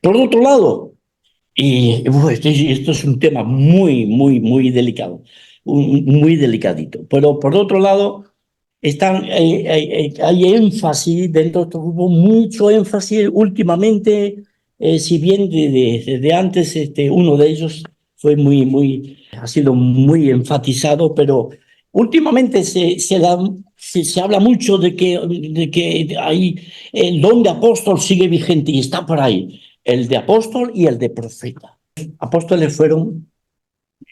Por otro lado, y esto es un tema muy delicado, muy delicadito. Pero por otro lado, hay énfasis dentro de este grupo, mucho énfasis últimamente, si bien desde antes uno de ellos ha sido muy enfatizado, pero últimamente se habla mucho de que el don de apóstol sigue vigente y está por ahí, el de apóstol y el de profeta. Apóstoles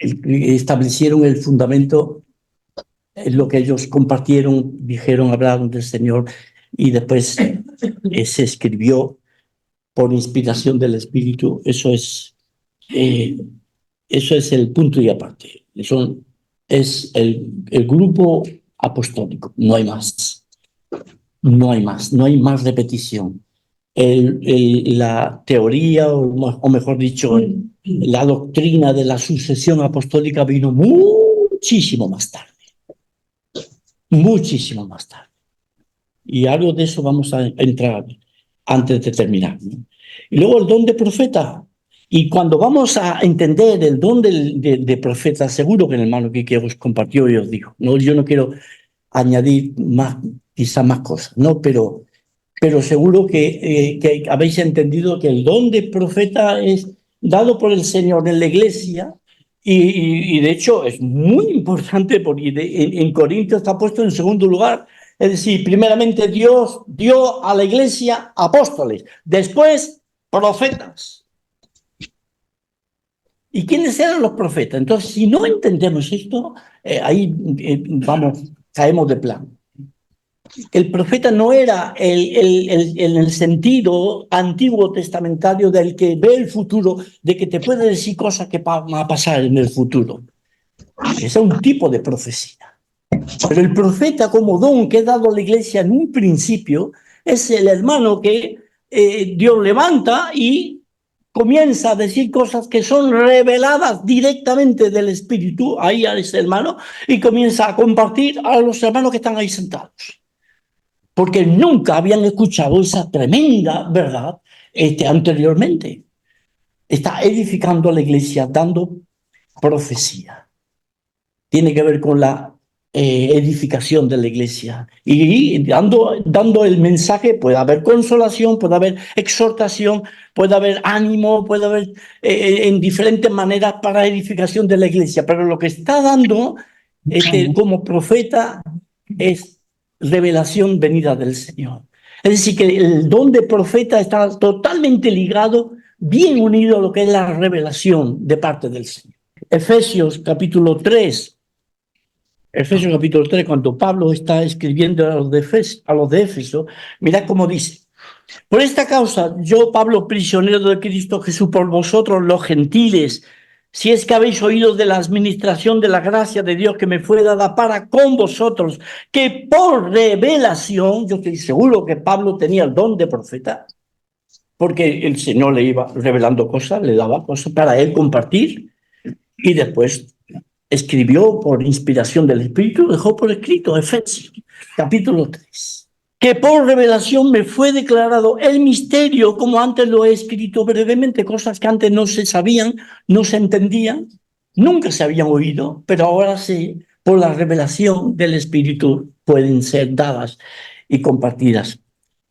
establecieron el fundamento en lo que ellos compartieron, dijeron, hablaron del Señor, y después se escribió por inspiración del Espíritu. Eso es el punto y aparte. Eso es el grupo apostólico, no hay más. No hay más, no hay más repetición. La teoría, o mejor dicho, la doctrina de la sucesión apostólica vino muchísimo más tarde. Y algo de eso vamos a entrar antes de terminar, ¿no? Y luego el don de profeta. Y cuando vamos a entender el don de profeta, seguro que el hermano Quique os compartió y os dijo, no, yo no quiero añadir quizá más cosas, ¿no? Pero seguro que habéis entendido que el don de profeta es dado por el Señor en la iglesia y de hecho es muy importante porque en Corintios está puesto en segundo lugar. Es decir, primeramente Dios dio a la iglesia apóstoles, después profetas. ¿Y quiénes eran los profetas? Entonces, si no entendemos esto, caemos de plano. El profeta no era en el sentido antiguo testamentario del que ve el futuro, de que te puede decir cosas que van a pasar en el futuro. Ese es un tipo de profecía. Pero el profeta como don que ha dado a la iglesia en un principio es el hermano que Dios levanta y comienza a decir cosas que son reveladas directamente del Espíritu ahí a ese hermano y comienza a compartir a los hermanos que están ahí sentados. Porque nunca habían escuchado esa tremenda verdad anteriormente. Está edificando la iglesia, dando profecía. Tiene que ver con la edificación de la iglesia. Y dando el mensaje, puede haber consolación, puede haber exhortación, puede haber ánimo, puede haber en diferentes maneras para edificación de la iglesia. Pero lo que está dando como profeta es revelación venida del Señor. Es decir, que el don de profeta está totalmente ligado, bien unido a lo que es la revelación de parte del Señor. Efesios capítulo 3, cuando Pablo está escribiendo a los de Éfeso, mirad cómo dice: por esta causa, yo, Pablo, prisionero de Cristo Jesús, por vosotros los gentiles, si es que habéis oído de la administración de la gracia de Dios que me fue dada para con vosotros, que por revelación, yo estoy seguro que Pablo tenía el don de profeta, porque el Señor le iba revelando cosas, le daba cosas para él compartir, y después escribió por inspiración del Espíritu, dejó por escrito Efesios, capítulo 3. Que por revelación me fue declarado el misterio, como antes lo he escrito brevemente, cosas que antes no se sabían, no se entendían, nunca se habían oído, pero ahora sí, por la revelación del Espíritu pueden ser dadas y compartidas,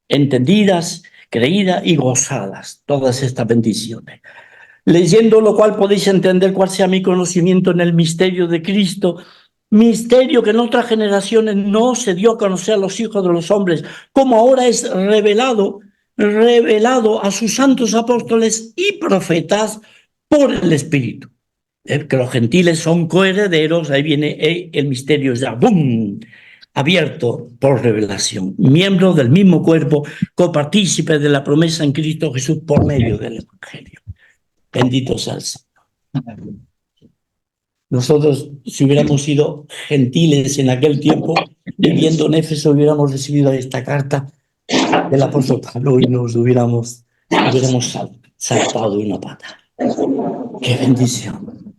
entendidas, creídas y gozadas, todas estas bendiciones. Leyendo lo cual podéis entender cuál sea mi conocimiento en el misterio de Cristo, misterio que en otras generaciones no se dio a conocer a los hijos de los hombres, como ahora es revelado a sus santos apóstoles y profetas por el Espíritu. Que los gentiles son coherederos, ahí viene el misterio ya, ¡bum!, abierto por revelación, miembros del mismo cuerpo, copartícipes de la promesa en Cristo Jesús por medio del Evangelio. Bendito sea el Señor. Nosotros, si hubiéramos sido gentiles en aquel tiempo, viviendo en Éfeso, hubiéramos recibido esta carta del apóstol Pablo y nos hubiéramos saltado de una pata. ¡Qué bendición!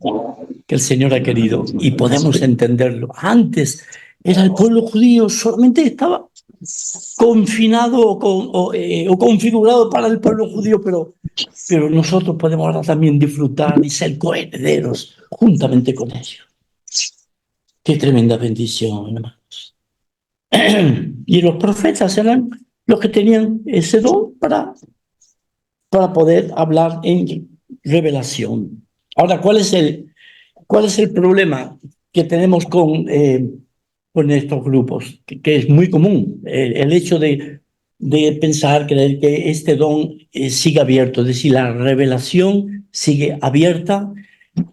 Que el Señor ha querido y podemos entenderlo. Antes era el pueblo judío, solamente estaba confinado o configurado para el pueblo judío, pero pero nosotros podemos ahora también disfrutar y ser coherederos juntamente con ellos. Qué tremenda bendición, hermanos. Y los profetas eran los que tenían ese don para poder hablar en revelación. Ahora, ¿cuál es el problema que tenemos con estos grupos? Que es muy común, el hecho de pensar, creer que este don sigue abierto, es decir, la revelación sigue abierta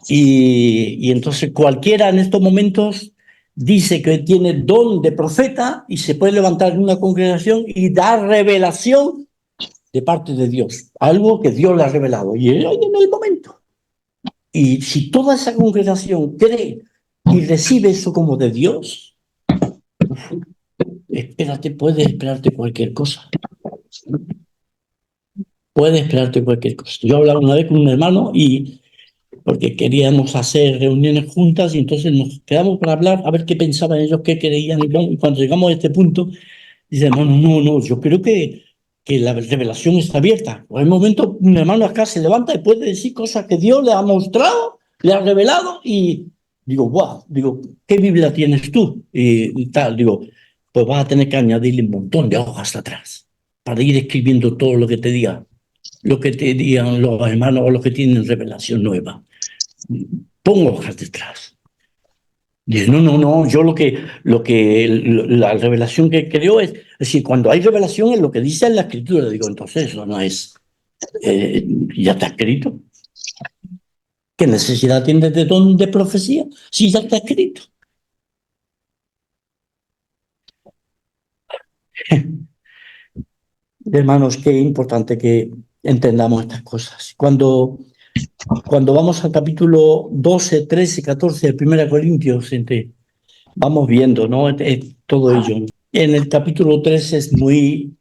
y entonces cualquiera en estos momentos dice que tiene don de profeta y se puede levantar en una congregación y dar revelación de parte de Dios, algo que Dios le ha revelado. Y en el momento. Y si toda esa congregación cree y recibe eso como de Dios, espérate, puede esperarte cualquier cosa. Puede esperarte cualquier cosa. Yo hablaba una vez con un hermano y porque queríamos hacer reuniones juntas y entonces nos quedamos para hablar a ver qué pensaban ellos, qué creían. Y cuando llegamos a este punto, dicen, no, yo creo que la revelación está abierta. Por el momento, un hermano acá se levanta y puede decir cosas que Dios le ha mostrado, le ha revelado y digo, wow, digo, ¿qué Biblia tienes tú? Y tal, digo, pues vas a tener que añadirle un montón de hojas atrás para ir escribiendo todo lo que te diga, lo que te digan los hermanos o los que tienen revelación nueva. Pongo hojas detrás. Dice, no, yo la revelación que creo es decir, cuando hay revelación es lo que dice en la escritura. Digo, entonces eso no es, ya está escrito. ¿Qué necesidad tienes de don de profecía? Si ya está escrito. Hermanos, qué importante que entendamos estas cosas. Cuando vamos al capítulo 12, 13, 14 de 1 Corintios, vamos viendo, ¿no? Todo ello. En el capítulo 13 es muy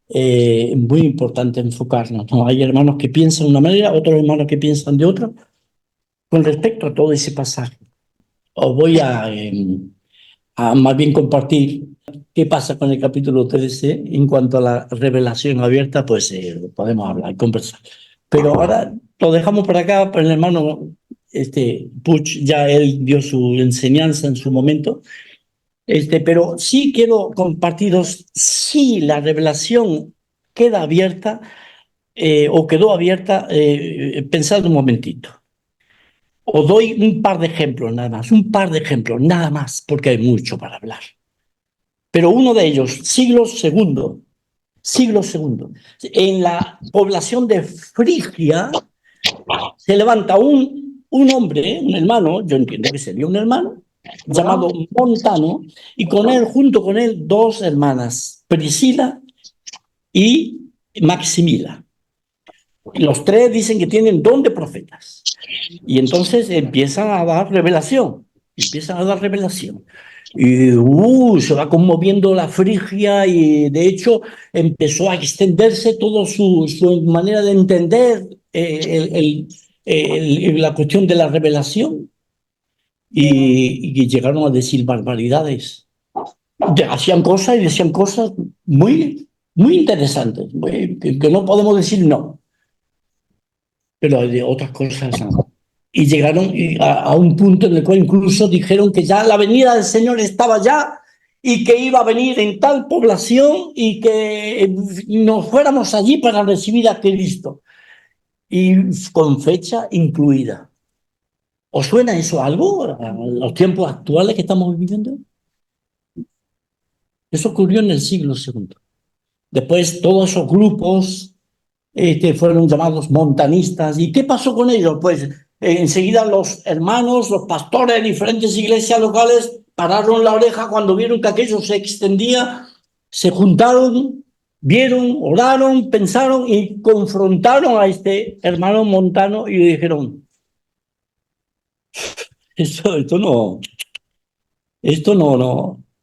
importante enfocarnos, ¿no? Hay hermanos que piensan de una manera, otros hermanos que piensan de otra, con respecto a todo ese pasaje. Os voy a más bien compartir qué pasa con el capítulo 13 en cuanto a la revelación abierta, pues podemos hablar, conversar. Pero ahora lo dejamos por acá, pero el hermano Puch ya él dio su enseñanza en su momento. Pero sí quiero compartiros si la revelación queda abierta o quedó abierta, pensad un momentito. Os doy un par de ejemplos nada más, nada más, porque hay mucho para hablar. Pero uno de ellos, siglo segundo, en la población de Frigia se levanta un hombre, un hermano, yo entiendo que sería un hermano, llamado Montano, y junto con él, dos hermanas, Priscila y Maximila. Los tres dicen que tienen don de profetas. Y entonces empiezan a dar revelación. Y se va conmoviendo la Frigia y de hecho empezó a extenderse toda su manera de entender la cuestión de la revelación y llegaron a decir barbaridades. Hacían cosas y decían cosas muy interesantes, que no podemos decir no, pero de otras cosas no. Y llegaron a un punto en el cual incluso dijeron que ya la venida del Señor estaba ya y que iba a venir en tal población y que nos fuéramos allí para recibir a Cristo. Y con fecha incluida. ¿Os suena eso algo a los tiempos actuales que estamos viviendo? Eso ocurrió en el siglo II. Después todos esos grupos fueron llamados montanistas. ¿Y qué pasó con ellos? Pues enseguida los hermanos, los pastores de diferentes iglesias locales pararon la oreja cuando vieron que aquello se extendía, se juntaron, vieron, oraron, pensaron y confrontaron a este hermano Montano y le dijeron, esto no.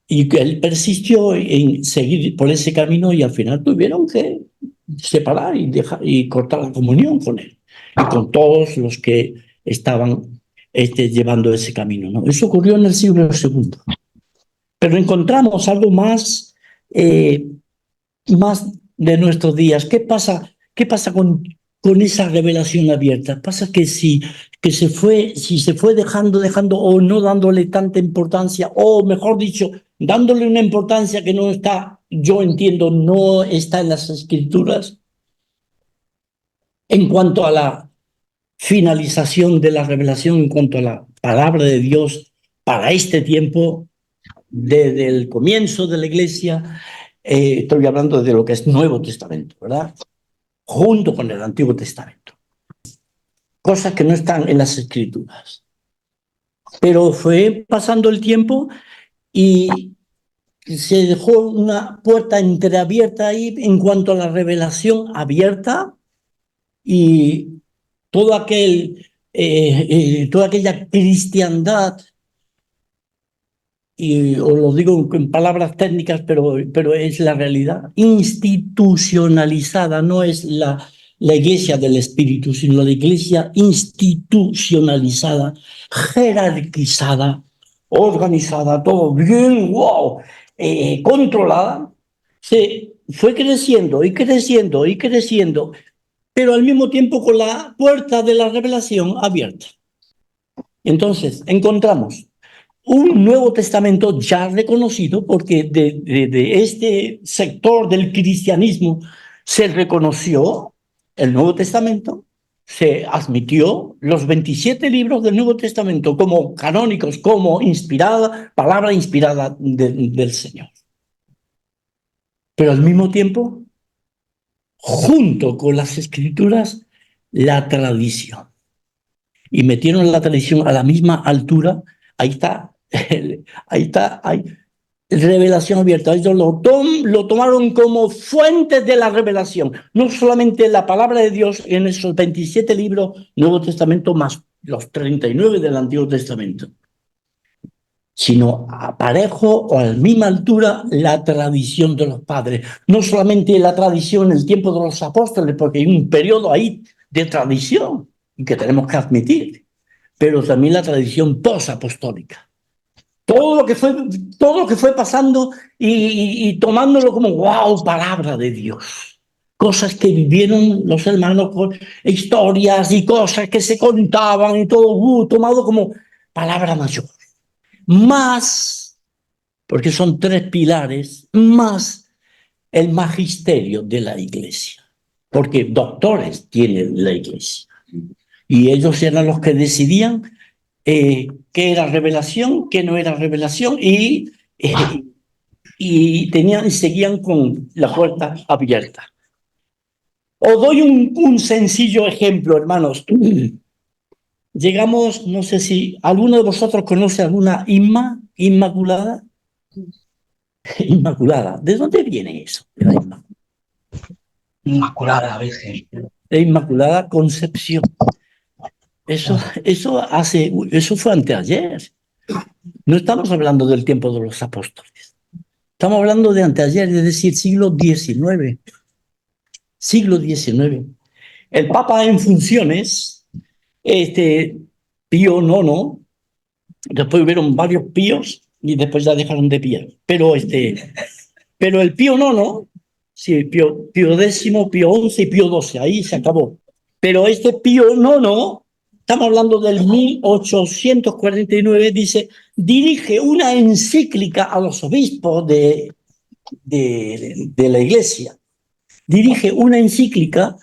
Y que él persistió en seguir por ese camino y al final tuvieron que separar y cortar la comunión con él y con todos los que estaban llevando ese camino, ¿no? Eso ocurrió en el siglo II. Pero encontramos algo más de nuestros días. ¿Qué pasa con esa revelación abierta. Pasa que si se fue dejando o no dándole tanta importancia, o mejor dicho, dándole una importancia que no está, yo entiendo, no está en las Escrituras, en cuanto a la finalización de la revelación, en cuanto a la palabra de Dios para este tiempo, desde el comienzo de la Iglesia, estoy hablando de lo que es Nuevo Testamento, ¿verdad? Junto con el Antiguo Testamento. Cosas que no están en las Escrituras. Pero fue pasando el tiempo y se dejó una puerta entreabierta ahí en cuanto a la revelación abierta, y toda aquella cristiandad, y os lo digo en palabras técnicas, pero es la realidad, institucionalizada, no es la iglesia del Espíritu, sino la iglesia institucionalizada, jerarquizada, organizada, todo bien, wow, controlada, se fue creciendo y creciendo y creciendo, pero al mismo tiempo con la puerta de la revelación abierta. Entonces, encontramos un Nuevo Testamento ya reconocido, porque de este sector del cristianismo se reconoció el Nuevo Testamento, se admitió los 27 libros del Nuevo Testamento como canónicos, como palabra inspirada del Señor. Pero al mismo tiempo, junto con las Escrituras, la tradición. Y metieron la tradición a la misma altura. Ahí está, hay revelación abierta. Ellos lo tomaron como fuente de la revelación. No solamente la palabra de Dios en esos 27 libros Nuevo Testamento más los 39 del Antiguo Testamento, sino a parejo o a la misma altura la tradición de los padres. No solamente la tradición en el tiempo de los apóstoles, porque hay un periodo ahí de tradición que tenemos que admitir, pero también la tradición posapostólica. Todo lo que fue pasando y tomándolo como, wow, palabra de Dios. Cosas que vivieron los hermanos, con historias y cosas que se contaban y todo, tomado como palabra mayor. Más, porque son 3 pilares, más el magisterio de la Iglesia. Porque doctores tiene la Iglesia. Y ellos eran los que decidían qué era revelación, qué no era revelación, y seguían con la puerta abierta. Os doy un sencillo ejemplo, hermanos. Llegamos, no sé si alguno de vosotros conoce alguna Inmaculada. Inmaculada, ¿de dónde viene eso? Inmaculada Virgen. Inmaculada Concepción. Eso fue anteayer. No estamos hablando del tiempo de los apóstoles. Estamos hablando de anteayer, es decir, siglo XIX. Siglo XIX. El Papa en funciones, Pío IX, después hubieron varios Píos y después ya dejaron de pillar. Pero el Pío IX, sí, Pío X, Pío XI y Pío XII, ahí se acabó. Pero Pío IX, estamos hablando del 1849, dirige una encíclica a los obispos de la Iglesia. Dirige una encíclica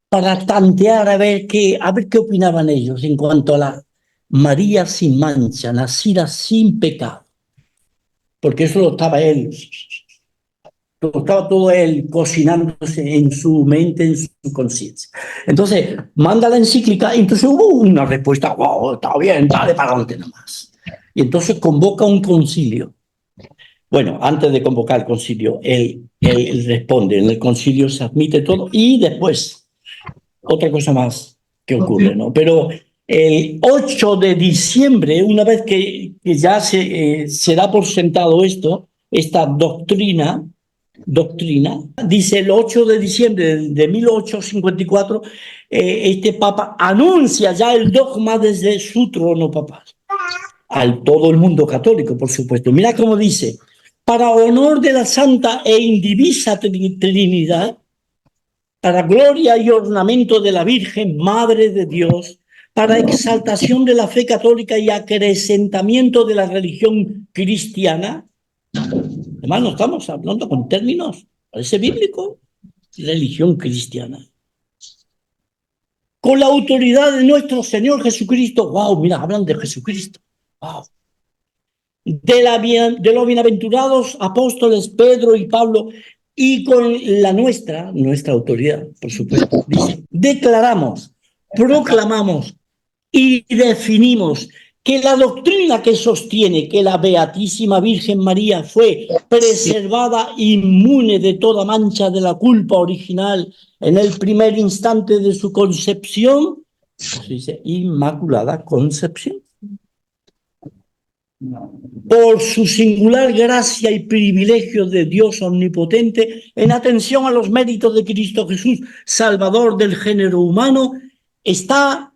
para tantear a ver qué opinaban ellos en cuanto a la María sin mancha, nacida sin pecado. Porque eso lo estaba todo él cocinándose en su mente, en su conciencia. Entonces, manda la encíclica y entonces hubo una respuesta, wow, está bien, dale para adelante nomás. Y entonces convoca un concilio. Bueno, antes de convocar el concilio, él responde, en el concilio se admite todo y después, otra cosa más que ocurre, ¿no? Pero el 8 de diciembre, una vez que ya se da por sentado esta doctrina, dice el 8 de diciembre de 1854, este Papa anuncia ya el dogma desde su trono papal, al todo el mundo católico, por supuesto. Mira cómo dice: para honor de la Santa e Indivisa Trinidad, para gloria y ornamento de la Virgen, Madre de Dios, para exaltación de la fe católica y acrecentamiento de la religión cristiana. Hermano, estamos hablando con términos, parece bíblico, religión cristiana. Con la autoridad de nuestro Señor Jesucristo. Wow, mira, hablan de Jesucristo. Wow. De los bienaventurados apóstoles Pedro y Pablo, y con la nuestra autoridad, por supuesto. Dice, declaramos, proclamamos y definimos que la doctrina que sostiene que la Beatísima Virgen María fue preservada inmune de toda mancha de la culpa original en el primer instante de su concepción, pues dice, Inmaculada Concepción. Por su singular gracia y privilegio de Dios omnipotente, en atención a los méritos de Cristo Jesús, Salvador del género humano, esa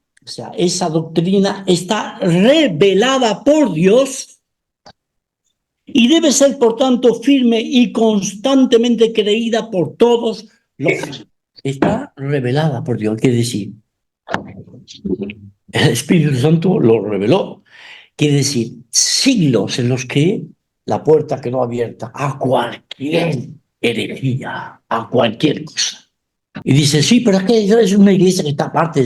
doctrina está revelada por Dios y debe ser, por tanto, firme y constantemente creída por todos los fieles. Está revelada por Dios, quiere decir, el Espíritu Santo lo reveló. Quiere decir, siglos en los que la puerta quedó abierta a cualquier herejía, a cualquier cosa. Y dice, sí, pero es que es una iglesia que está aparte,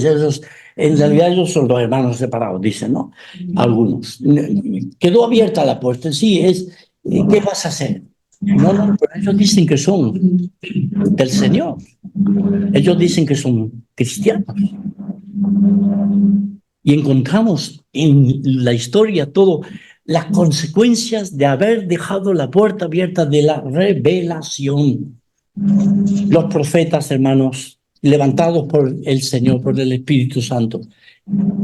en realidad ellos son dos hermanos separados, dicen, ¿no? Algunos. Quedó abierta la puerta, sí, ¿qué vas a hacer? No, pero ellos dicen que son del Señor. Ellos dicen que son cristianos. Y encontramos en la historia todo las consecuencias de haber dejado la puerta abierta de la revelación. Los profetas, hermanos, levantados por el Señor, por el Espíritu Santo,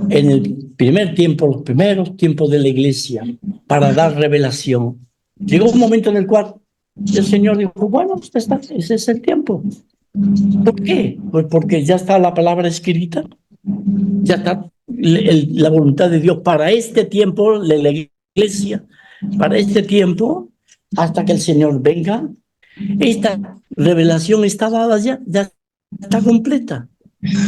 en el primer tiempo, los primeros tiempos de la iglesia, para dar revelación. Llegó un momento en el cual el Señor dijo, bueno, ese es el tiempo. ¿Por qué? Pues porque ya está la palabra escrita, ya está la voluntad de Dios para este tiempo de la iglesia, para este tiempo, hasta que el Señor venga. Esta revelación está dada ya está completa.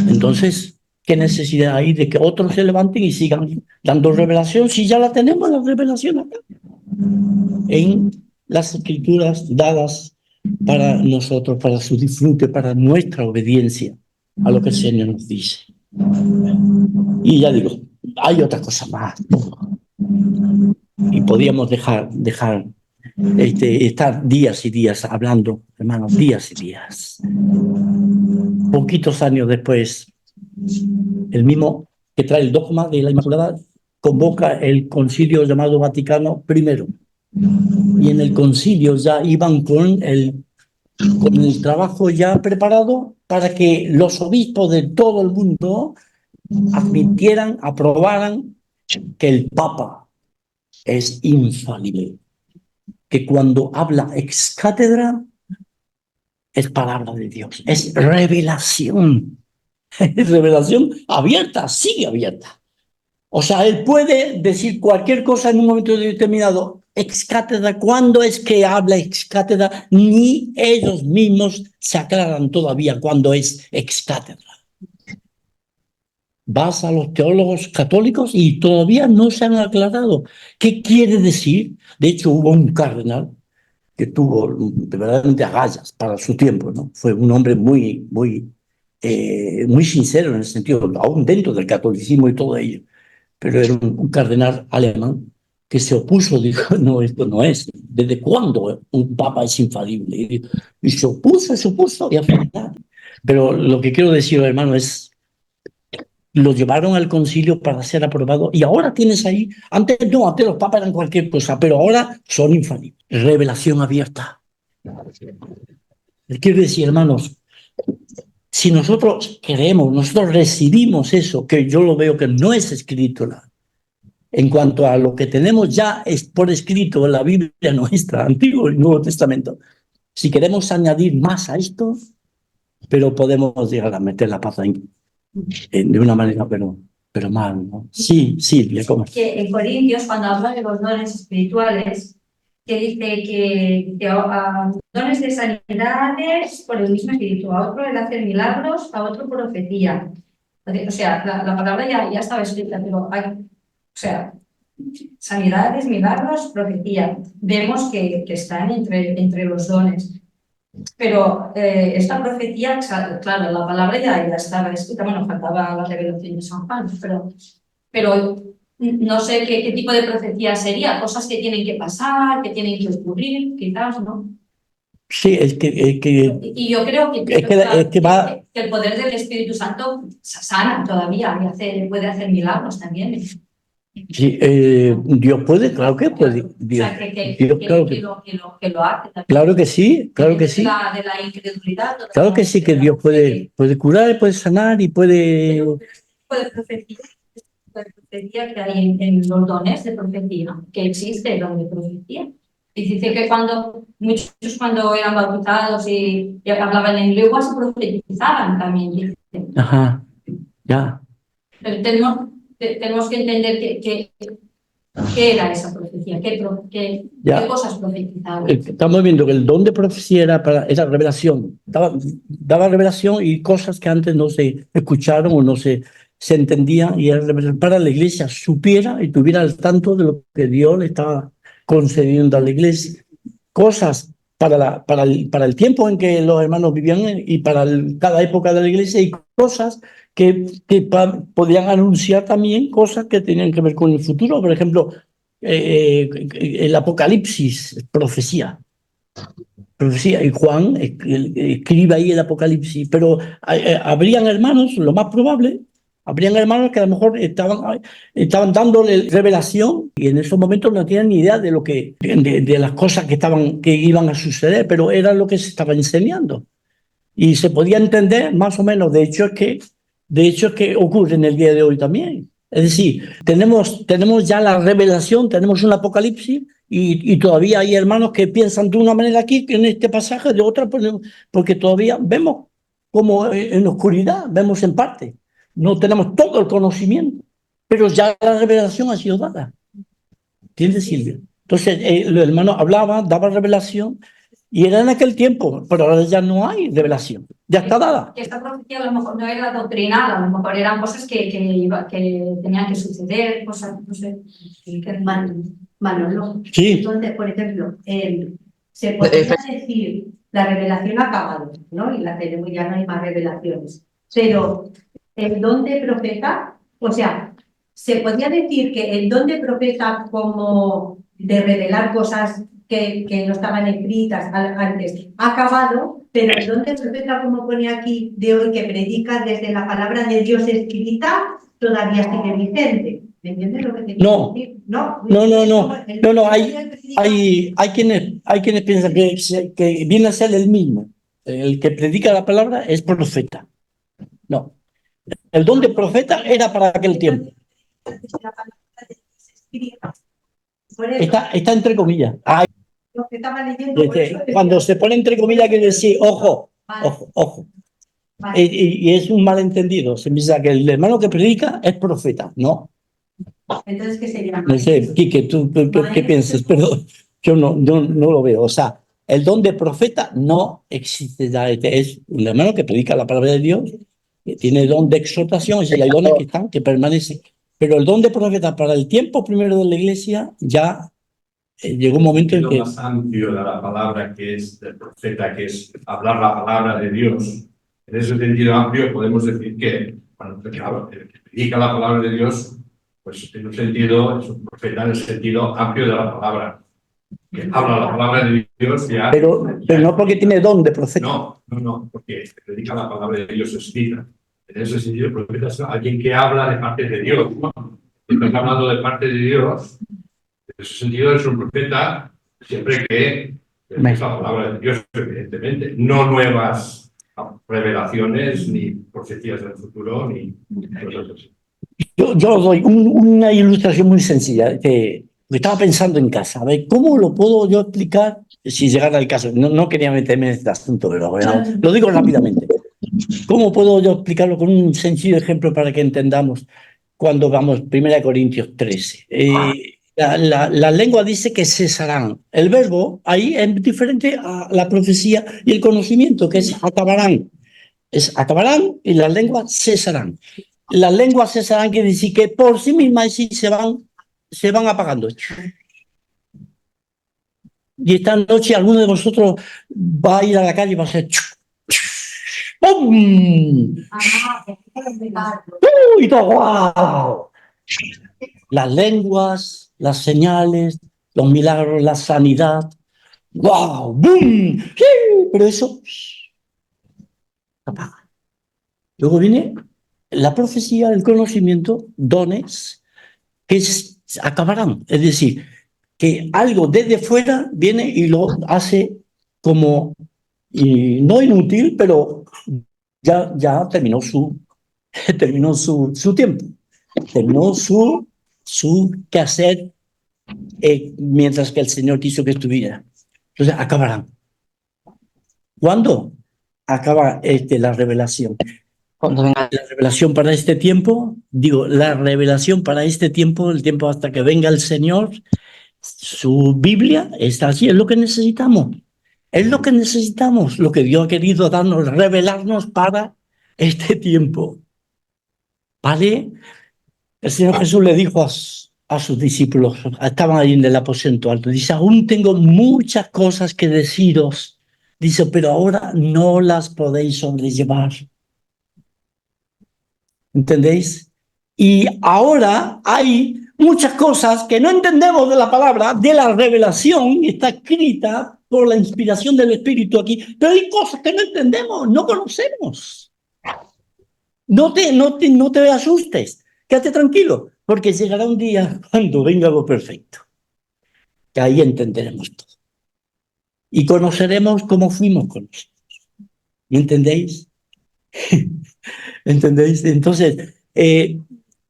Entonces, ¿qué necesidad hay de que otros se levanten y sigan dando revelación si ya la tenemos, la revelación acá? En las escrituras dadas para nosotros, para su disfrute, para nuestra obediencia a lo que el Señor nos dice. Y ya digo, hay otra cosa más. Y podríamos dejar estar días y días hablando, hermanos, días y días. Poquitos años después, el mismo que trae el dogma de la Inmaculada convoca el concilio llamado Vaticano I. Y en el concilio ya iban con el trabajo ya preparado para que los obispos de todo el mundo admitieran, aprobaran que el Papa es infalible, que cuando habla ex cátedra es palabra de Dios, es revelación, es revelación abierta, sigue abierta. O sea, él puede decir cualquier cosa en un momento determinado, ex cátedra. ¿Cuándo es que habla ex cátedra? Ni ellos mismos se aclaran todavía cuándo es ex cátedra. Vas a los teólogos católicos y todavía no se han aclarado. ¿Qué quiere decir? De hecho, hubo un cardenal que tuvo verdaderamente agallas para su tiempo, ¿no? Fue un hombre muy sincero en el sentido, aún dentro del catolicismo y todo ello. Pero era un cardenal alemán que se opuso, dijo, no, esto no es. ¿Desde cuándo un papa es infalible? Y se opuso, y al final. Pero lo que quiero decir, hermano, es lo llevaron al concilio para ser aprobado y ahora tienes ahí, antes los papas eran cualquier cosa, pero ahora son infalibles. Revelación abierta. Quiero decir, hermanos, si nosotros queremos, nosotros recibimos eso, que yo lo veo que no es escrito, en cuanto a lo que tenemos ya es por escrito en la Biblia nuestra, Antiguo y Nuevo Testamento, si queremos añadir más a esto, pero podemos llegar a meter la pata de una manera, pero mal, ¿no? Sí, Silvia, ¿cómo? Que en Corintios, cuando habla de los dones espirituales, que dice que a dones de sanidades por el mismo espíritu, a otro el hacer milagros, a otro profecía. O sea, la palabra ya estaba escrita, pero hay, o sea, sanidades, milagros, profecía. Vemos que están entre los dones. Pero esta profecía, claro, la palabra ya estaba escrita, bueno, faltaba la revelación de San Juan, pero no sé qué tipo de profecía sería, cosas que tienen que pasar, que tienen que ocurrir, quizás, ¿no? Sí, Y yo creo va. Que el poder del Espíritu Santo sana todavía y puede hacer milagros también. Sí, Dios puede, claro que puede. Dios, O sea, Dios, claro que lo hace también. claro que sí, claro que sí. De la incredulidad. Claro que sí, que Dios puede curar, puede sanar y puede. Puede profecía que hay en los dones de profecía, que existe el don de profecía. Y dice que muchos cuando eran bautizados y hablaban en lenguas, profetizaban también. Dice. Ajá, ya. Pero tenemos que entender qué era esa profecía, qué cosas profetizaban. Estamos viendo que el don de profecía era revelación, daba revelación y cosas que antes no se escucharon o no se entendían, y era para la iglesia supiera y tuviera al tanto de lo que Dios le estaba concediendo a la iglesia. Cosas para el tiempo en que los hermanos vivían y para cada época de la iglesia, y cosas que podían anunciar también cosas que tenían que ver con el futuro. Por ejemplo, el Apocalipsis, profecía, y Juan escribe ahí el Apocalipsis, pero habrían hermanos, lo más probable, habrían hermanos que a lo mejor estaban dándole revelación y en esos momentos no tenían ni idea de lo de las cosas que iban a suceder, pero era lo que se estaba enseñando. Y se podía entender más o menos. De hecho es que ocurre en el día de hoy también. Es decir, tenemos ya la revelación, tenemos un Apocalipsis, y todavía hay hermanos que piensan de una manera aquí, en este pasaje, de otra, porque todavía vemos como en oscuridad, vemos en parte. No tenemos todo el conocimiento, pero ya la revelación ha sido dada. ¿Entiendes, Silvia? Entonces, los hermanos hablaban, daban revelación, y era en aquel tiempo, pero ahora ya no hay revelación, ya está dada. Que esta profecía a lo mejor no era doctrinal, a lo mejor eran cosas que tenían que suceder, cosas, no sé. Manolo, Sí. Entonces, por ejemplo, se podría decir la revelación ha acabado, ¿no? Y la tenemos, ya no hay más revelaciones. Pero el don de profeta, o sea, se podría decir que el don de profeta, como de revelar cosas que no estaban escritas antes, ha acabado, pero el don de profeta, como pone aquí de hoy, que predica desde la palabra de Dios escrita, todavía sigue vigente. ¿Me entiendes lo que te quiero decir? No, hay quienes piensan que viene a ser el mismo. El que predica la palabra es profeta. No. El don de profeta era para aquel tiempo. Está entre comillas. Cuando se pone entre comillas, quiere decir, ojo. Y es un malentendido. Se piensa que el hermano que predica es profeta. No. Entonces, ¿qué sería? No sé, Quique, ¿tú qué piensas? Pero yo no lo veo. O sea, el don de profeta no existe ya. Es un hermano que predica la palabra de Dios, que tiene don de exhortación, y hay dones que permanecen. Pero el don de profeta para el tiempo primero de la iglesia ya llegó un momento en que... Lo más amplio de la palabra que es del profeta, que es hablar la palabra de Dios. En ese sentido amplio podemos decir que, bueno, claro, el que predica la palabra de Dios, pues en un sentido es un profeta en el sentido amplio de la palabra. Que habla la palabra de Dios ya... Pero no porque tiene don de profeta. No, porque predica la palabra de Dios escrita. En ese sentido, el profeta es alguien que habla de parte de Dios, ¿no? Estás hablando de parte de Dios. En ese sentido es un profeta siempre que es la palabra de Dios, evidentemente. No nuevas revelaciones, ni profecías del futuro, ni cosas así. Yo os doy una ilustración muy sencilla, que estaba pensando en casa. A ver, ¿cómo lo puedo yo explicar si llegara el caso? No quería meterme en este asunto, pero bueno, lo digo rápidamente. ¿Cómo puedo yo explicarlo con un sencillo ejemplo para que entendamos? Cuando vamos, 1 Corintios 13. La lengua dice que cesarán. El verbo ahí es diferente a la profecía y el conocimiento, que es acabarán. Es acabarán y las lenguas cesarán. Las lenguas cesarán quiere decir que por sí mismas sí se van apagando. Y esta noche alguno de vosotros va a ir a la calle y va a hacer ¡pum! ¡Y todo! ¡Wow! Las lenguas, las señales, los milagros, la sanidad. ¡Wow! ¡Bum! ¡Sí! Pero eso apaga. Luego viene la profecía, el conocimiento, dones, que acabarán. Es decir, que algo desde fuera viene y lo hace como, y no inútil, pero ya terminó terminó su tiempo, terminó su quehacer mientras que el Señor quiso que estuviera. Entonces acabarán. ¿Cuándo acaba la revelación? Cuando venga. La revelación para este tiempo, digo, la revelación para este tiempo, el tiempo hasta que venga el Señor, su Biblia está así, es lo que necesitamos. Es lo que necesitamos, lo que Dios ha querido darnos, revelarnos para este tiempo. ¿Vale? El Señor Jesús le dijo a sus discípulos, estaban ahí en el aposento alto, dice, aún tengo muchas cosas que deciros. Dice, pero ahora no las podéis sobrellevar. ¿Entendéis? Y ahora hay muchas cosas que no entendemos de la palabra, de la revelación, está escrita por la inspiración del Espíritu aquí, pero hay cosas que no entendemos, no conocemos. No te asustes, quédate tranquilo, porque llegará un día cuando venga lo perfecto, que ahí entenderemos todo. Y conoceremos cómo fuimos conocidos. ¿Me entendéis? ¿Entendéis? Entonces,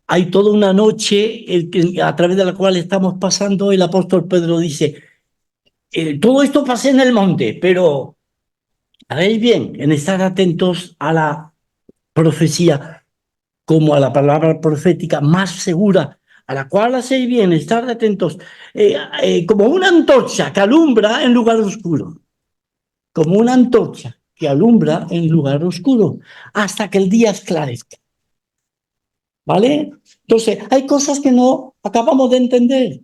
hay toda una noche a través de la cual estamos pasando. El apóstol Pedro dice, todo esto pasé en el monte, pero haréis bien en estar atentos a la profecía como a la palabra profética más segura, a la cual hacéis bien estar atentos, como una antorcha que alumbra en lugar oscuro, como una antorcha que alumbra en lugar oscuro, hasta que el día esclarezca. ¿Vale? Entonces, hay cosas que no acabamos de entender.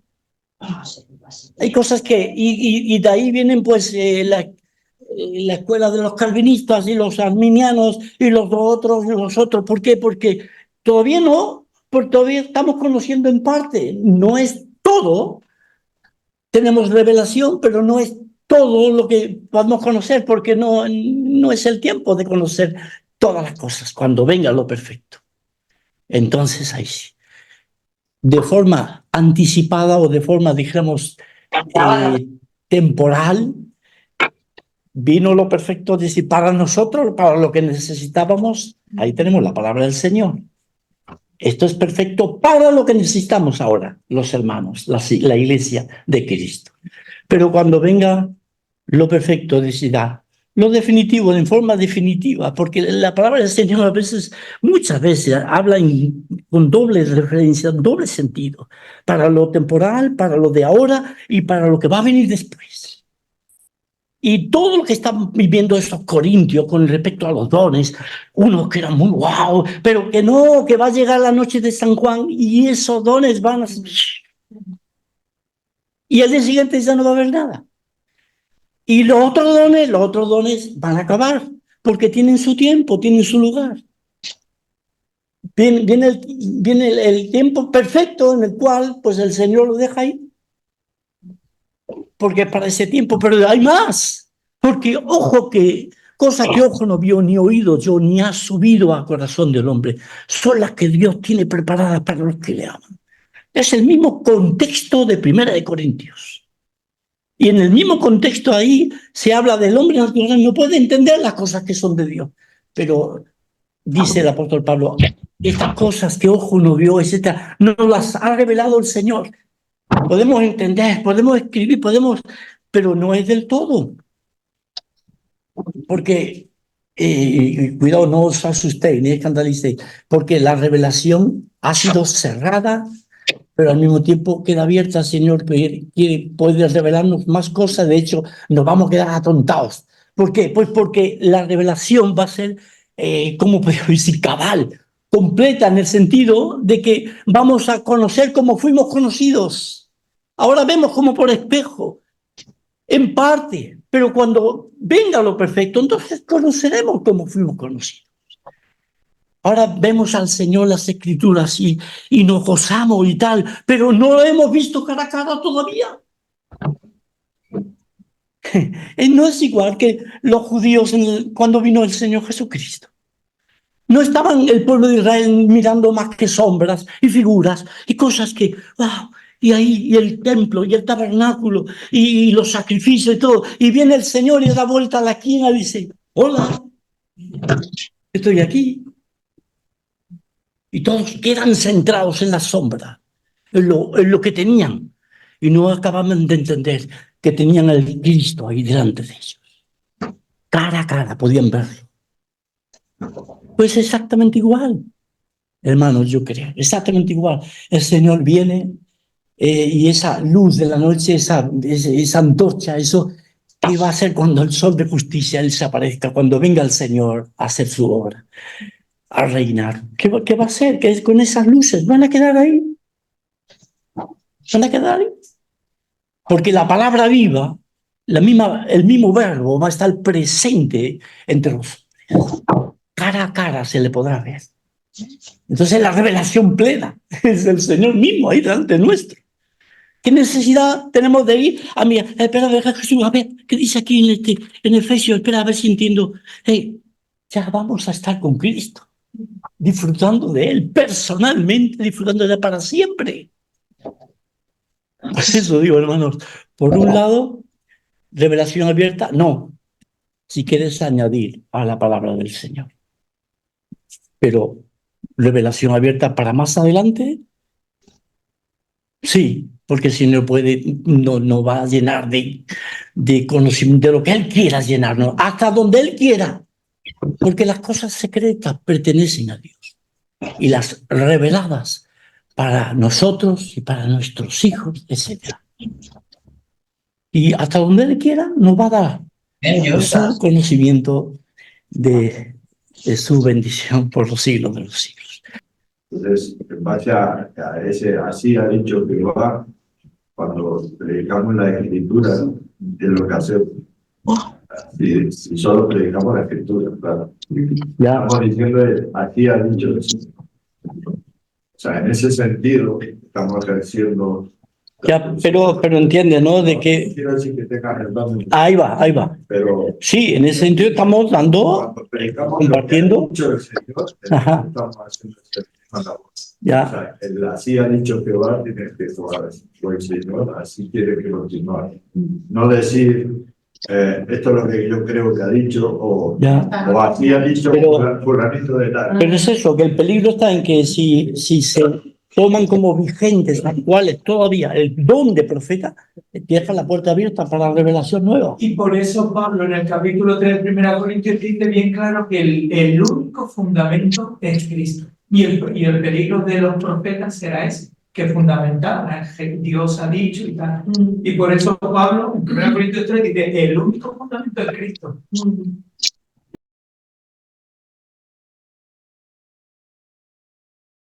Hay cosas que, y de ahí vienen pues la escuela de los calvinistas y los arminianos y los otros y los otros. ¿Por qué? Porque todavía no, porque todavía estamos conociendo en parte. No es todo. Tenemos revelación, pero no es todo lo que podemos conocer, porque no es el tiempo de conocer todas las cosas cuando venga lo perfecto. Entonces ahí sí. De forma anticipada o de forma, dijéramos, temporal, vino lo perfecto, es decir, para nosotros, para lo que necesitábamos, ahí tenemos la palabra del Señor. Esto es perfecto para lo que necesitamos ahora, los hermanos, la iglesia de Cristo. Pero cuando venga lo perfecto, decidirá lo definitivo, en forma definitiva, porque la palabra del Señor a veces, muchas veces, habla con doble referencia, doble sentido, para lo temporal, para lo de ahora y para lo que va a venir después. Y todo lo que están viviendo estos corintios con respecto a los dones, unos que eran muy guau, pero que no, que va a llegar la noche de San Juan y esos dones van a... Y al día siguiente ya no va a haber nada. Y los otros dones van a acabar, porque tienen su tiempo, tienen su lugar. Viene el tiempo perfecto en el cual pues el Señor lo deja ahí, porque es para ese tiempo, pero hay más, porque ojo que, cosa que ojo no vio ni oído yo, ni ha subido al corazón del hombre, son las que Dios tiene preparadas para los que le aman. Es el mismo contexto de Primera de Corintios. Y en el mismo contexto ahí se habla del hombre natural, no puede entender las cosas que son de Dios. Pero dice el apóstol Pablo, estas cosas que ojo no vio, etcétera, nos las ha revelado el Señor. Podemos entender, podemos escribir, pero no es del todo. Porque, cuidado, no os asustéis ni escandalicéis, porque la revelación ha sido cerrada pero al mismo tiempo queda abierta, Señor, que puede revelarnos más cosas. De hecho, nos vamos a quedar atontados. ¿Por qué? Pues porque la revelación va a ser, ¿cómo puedo decir? Cabal, completa, en el sentido de que vamos a conocer como fuimos conocidos. Ahora vemos como por espejo, en parte, pero cuando venga lo perfecto, entonces conoceremos como fuimos conocidos. Ahora vemos al Señor las Escrituras y nos gozamos y tal, pero no lo hemos visto cara a cara todavía. No es igual que los judíos cuando vino el Señor Jesucristo. No estaban el pueblo de Israel mirando más que sombras y figuras y cosas que, wow, y ahí, y el templo, y el tabernáculo, y los sacrificios y todo. Y viene el Señor y da vuelta a la esquina y dice, hola, estoy aquí. Y todos quedan centrados en la sombra, en lo que tenían. Y no acababan de entender que tenían al Cristo ahí delante de ellos. Cara a cara podían verlo. Pues exactamente igual, hermanos, yo creo, exactamente igual. El Señor viene y esa luz de la noche, esa antorcha, eso, ¿qué va a hacer cuando el sol de justicia Él se aparezca? Cuando venga el Señor a hacer su obra, a reinar. ¿Qué va a hacer? ¿Qué es con esas luces? ¿Van a quedar ahí? ¿Van a quedar ahí? Porque la palabra viva, el mismo verbo va a estar presente entre los hombres. Cara a cara se le podrá ver. Entonces la revelación plena es el Señor mismo ahí delante nuestro. ¿Qué necesidad tenemos de ir? Mira, espera, deja Jesús, a ver, ¿qué dice aquí en Efesios? Espera, a ver si entiendo. Hey, ya vamos a estar con Cristo, disfrutando de Él, personalmente, disfrutando de Él para siempre. Pues eso digo, hermanos. Por un lado, revelación abierta, no. Si quieres añadir a la palabra del Señor. Pero revelación abierta para más adelante, sí, porque si no puede, no va a llenar de conocimiento de lo que Él quiera llenarnos, hasta donde Él quiera. Porque las cosas secretas pertenecen a Dios. Y las reveladas para nosotros y para nuestros hijos, etc. Y hasta donde Él quiera nos va a dar su conocimiento de su bendición por los siglos de los siglos. Entonces, en base a ese, así ha dicho Jehová, cuando predicamos la Escritura, es lo que hacemos. Si solo predicamos la Escritura, claro. Ya. Estamos diciendo, así ha dicho Jesús. O sea, en ese sentido, estamos ejerciendo. Ya, pero entiende, ¿no? De que quiero decir que tengas el don. ahí va. Pero sí, en ese sentido estamos dando, compartiendo. El Señor, Ajá. estamos haciendo esta labor. Ya. O sea, así ha dicho Jehová, tiene que jugar. El Señor así quiere que continúe. No decir, esto es lo que yo creo que ha dicho, o así ha dicho fulanito de tal. Pero es eso, que el peligro está en que si se toman como vigentes las cuales todavía el don de profeta, deja la puerta abierta para la revelación nueva. Y por eso Pablo en el capítulo 3 de 1 Corintios dice bien claro que el único fundamento es Cristo. Y el peligro de los profetas será ese, que fundamental, Dios ha dicho y tal. Y por eso Pablo en 1 Corintios 3 dice, el único fundamento es Cristo.